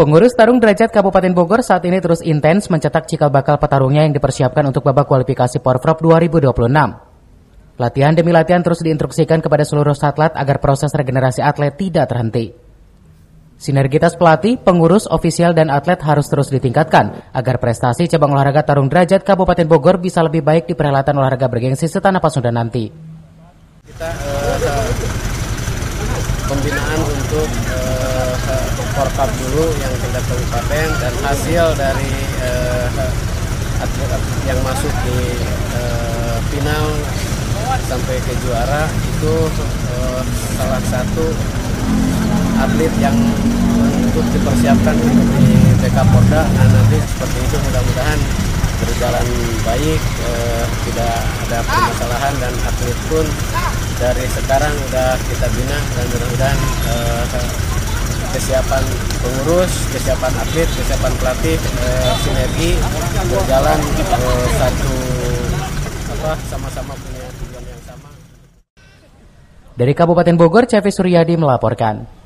Pengurus Tarung Derajat Kabupaten Bogor saat ini terus intens mencetak cikal bakal petarungnya yang dipersiapkan untuk babak kualifikasi Porprov 2026. Latihan demi latihan terus diinstruksikan kepada seluruh atlet agar proses regenerasi atlet tidak terhenti. Sinergitas pelatih, pengurus, ofisial, dan atlet harus terus ditingkatkan agar prestasi cabang olahraga tarung derajat Kabupaten Bogor bisa lebih baik di perhelatan olahraga bergengsi setanah Pasundan nanti. Kita pembinaan untuk Porprov dulu yang tingkat kabupaten, dan hasil dari atlet yang masuk di final sampai ke juara itu salah satu atlet yang untuk dipersiapkan untuk di BK Porda. Nah, nanti seperti itu mudah-mudahan berjalan baik, tidak ada permasalahan, dan atlet pun dari sekarang sudah kita bina, dan mudah-mudahan kesiapan pengurus, kesiapan atlet, kesiapan pelatih, sinergi berjalan sama-sama punya tujuan yang sama. Dari Kabupaten Bogor, Cevi Suryadi melaporkan.